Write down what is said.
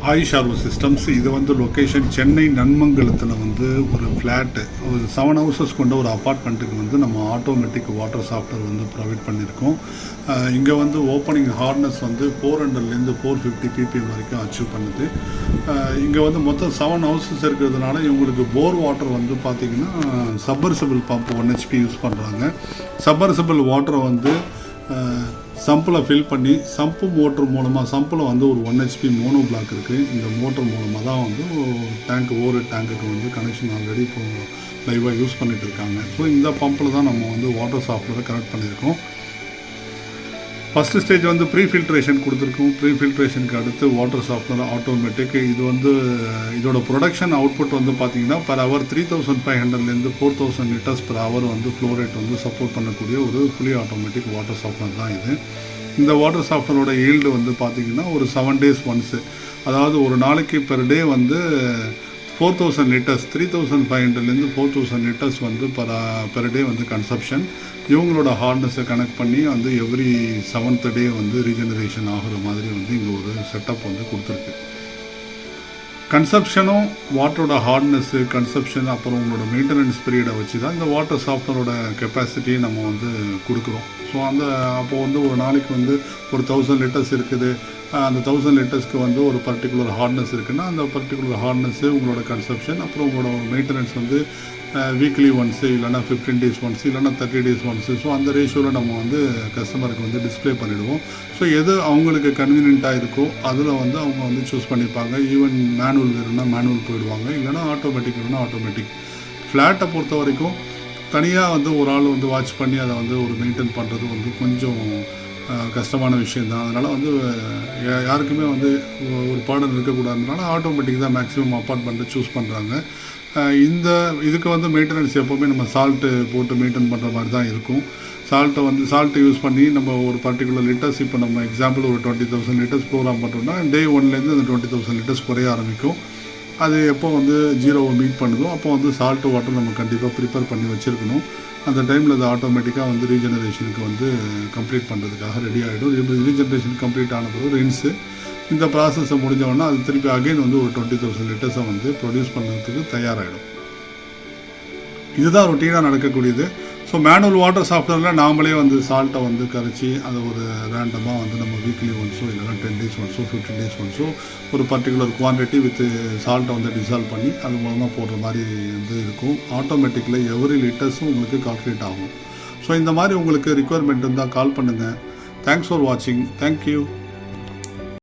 AYUSH RO systems. இது வந்து location Chennai நன்மங்கலத்தில் வந்து ஒரு ஃப்ளாட்டு, ஒரு 7 ஹவுசஸ் கொண்ட ஒரு அப்பார்ட்மெண்ட்டுக்கு வந்து நம்ம ஆட்டோமேட்டிக் வாட்டர் சாஃப்ட்வேர் வந்து ப்ரொவைட் பண்ணியிருக்கோம். இங்கே வந்து ஓப்பனிங் ஹார்னஸ் வந்து 400லேருந்து 450 ppm வரைக்கும் அச்சீவ் பண்ணுது. இங்கே வந்து மொத்தம் 7 ஹவுசஸ் இருக்கிறதுனால இவங்களுக்கு போர் வாட்டர் வந்து பார்த்திங்கன்னா சப்மர்சிபிள் பம்ப் 1 HP யூஸ் பண்ணுறாங்க. சப்மர்சிபிள் வாட்டரை வந்து சம்பில் ஃபில் பண்ணி சம்பு மோட்ரு மூலமாக, சம்பில் வந்து ஒரு 1 HP மோனோ பிளாக் இருக்குது. இந்த மோட்டர் மூலமாக தான் வந்து டேங்க் ஓவர் டேங்குக்கு வந்து கனெக்ஷன் ஆல்ரெடி இப்போ லைவாக யூஸ் பண்ணிகிட்டு இருக்காங்க. ஸோ இந்த பம்பில் தான் நம்ம வந்து வாட்டர் சாஃப்ட்வேரை கனெக்ட் பண்ணியிருக்கோம். ஃபஸ்ட்டு ஸ்டேஜ் வந்து ப்ரீ ஃபில்ட்ரேஷன் கொடுத்துருக்கோம். ப்ரீ ஃபில்ட்ரேஷனுக்கு அடுத்து வாட்டர் சாஃப்ட்வேர் ஆட்டோமேட்டிக். இது வந்து இதோட ப்ரொடக்ஷன் அவுட்புட் வந்து பார்த்திங்கன்னா பர் ஹவர் 3500லேருந்து 4000 லிட்டர்ஸ் பர் ஹவர் வந்து ஃப்ளோ ரேட் வந்து சப்போர்ட் பண்ணக்கூடிய ஒரு ஃபுல்லி ஆட்டோமேட்டிக் வாட்டர் சாஃப்ட்வேர் தான் இது. இந்த வாட்டர் சாஃப்ட்வேரோட ஈல்டு வந்து பார்த்திங்கன்னா ஒரு 7 days ஒன்ஸு, அதாவது ஒரு நாளைக்கு பெர் டே வந்து 4000 லிட்டர்ஸ், 3500லேருந்து 4000 லிட்டர்ஸ் வந்து பெர் டே வந்து கன்சப்ஷன். இவங்களோட ஹார்னஸை கனெக்ட் பண்ணி வந்து எவ்ரி 7th day வந்து ரீஜெனரேஷன் ஆகிற மாதிரி வந்து இங்கே ஒரு செட்டப் வந்து கொடுத்துருக்கு. கன்சப்ஷனும் வாட்டரோட ஹார்ட்னஸ்ஸு, கன்சப்ஷன், அப்புறம் உங்களோட மெயின்டெனன்ஸ் பீரியடை வச்சு தான் இந்த வாட்டர் சாஃப்ட்வேரோட கெப்பாசிட்டியை நம்ம வந்து கொடுக்குறோம். ஸோ அப்போது வந்து ஒரு நாளைக்கு வந்து ஒரு 1000 லிட்டர்ஸ் இருக்குது. அந்த 1000 லிட்டர்ஸ்க்கு வந்து ஒரு பர்டிகுலர் ஹார்ட்னஸ் இருக்குன்னா அந்த பர்டிகுலர் ஹார்ட்னஸ்ஸு, உங்களோட கன்சப்ஷன், அப்புறம் உங்களோட மெயின்டெனன்ஸ் வந்து வீக்லி ஒன்ஸு, இல்லைனா 15 days ஒன்ஸு, இல்லைனா 30 days ஒன்ஸு. ஸோ அந்த ரேஷியோவில் நம்ம வந்து கஸ்டமருக்கு வந்து டிஸ்பிளே பண்ணிவிடுவோம். ஸோ எது அவங்களுக்கு கன்வீனியண்ட்டாக இருக்கோ அதில் வந்து அவங்க வந்து சூஸ் பண்ணிப்பாங்க. ஈவன் மேனுவல் வேணும்னா மேனுவல் போயிடுவாங்க, இல்லைனா ஆட்டோமேட்டிக் வேணும்னா ஆட்டோமேட்டிக். ஃப்ளாட்டை பொறுத்த வரைக்கும் தனியாக வந்து ஒரு ஆள் வந்து வாட்ச் பண்ணி அதை வந்து ஒரு மெயின்டைன் பண்ணுறது வந்து கொஞ்சம் கஷ்டமான விஷயந்தான். அதனால் வந்து யாருக்குமே வந்து ஒரு பாடம் இருக்கக்கூடாதுனால ஆட்டோமேட்டிக் தான் மேக்ஸிமம் அப்பார்ட்மெண்ட்டை சூஸ் பண்ணுறாங்க. இதுக்கு வந்து மெயின்டெனன்ஸ் எப்போவுமே நம்ம சால்ட்டு போட்டு மெயின்டைன் பண்ணுற மாதிரி தான் இருக்கும். சால்ட்டை யூஸ் பண்ணி நம்ம ஒரு பர்டிகுலர் லிட்டர்ஸ், இப்போ நம்ம எக்ஸாம்பிள் ஒரு 20,000 லிட்டர்ஸ் ப்ரோக்ராம் பண்ணுறோம்னா டே 1லேருந்து அந்த 20,000 லிட்டர்ஸ் குறைய ஆரம்பிக்கும். அது எப்போ வந்து 0வை மீட் பண்ணுதோ அப்போ வந்து சால்ட்டு வாட்டர் நம்ம கண்டிப்பாக ப்ரிப்பேர் பண்ணி வச்சுருக்கணும். அந்த டைமில் அது ஆட்டோமேட்டிக்காக வந்து ரீஜெனரேஷனுக்கு வந்து கம்ப்ளீட் பண்ணுறதுக்காக ரெடி ஆகிடும். ரீஜெனரேஷன் கம்ப்ளீட் ஆன பிறகு ரின்ஸு, இந்த ப்ராசஸை முடிஞ்சவொன்னா அது திருப்பி அகைன் வந்து ஒரு 20,000 லிட்டர்ஸை வந்து ப்ரொடியூஸ் பண்ணுறதுக்கு தயாராகிடும். இதுதான் ரொட்டீனாக நடக்கக்கூடியது. ஸோ மேனுவல் வாட்டர் சாஃப்ட்வேரில் நாமளே வந்து சால்ட்டை வந்து கரைச்சி அதை ஒரு ரேண்டமாக வந்து நம்ம வீக்லி ஒன்ஸோ இல்லைனா 10 days ஒன்ஸோ 15 days ஒன்ஸோ ஒரு பர்டிகுலர் குவான்டிட்டி வித் சால்ட்டை வந்து டிசால்வ் பண்ணி அது மூலமாக போடுற மாதிரி வந்து இருக்கும். ஆட்டோமேட்டிக்கில் எவ்ரி லிட்டர்ஸும் உங்களுக்கு கால்குலேட் ஆகும். ஸோ இந்த மாதிரி உங்களுக்கு ரிக்குவயர்மெண்ட் இருந்தால் கால் பண்ணுங்கள். தேங்க்ஸ் ஃபார் வாட்சிங். தேங்க்யூ.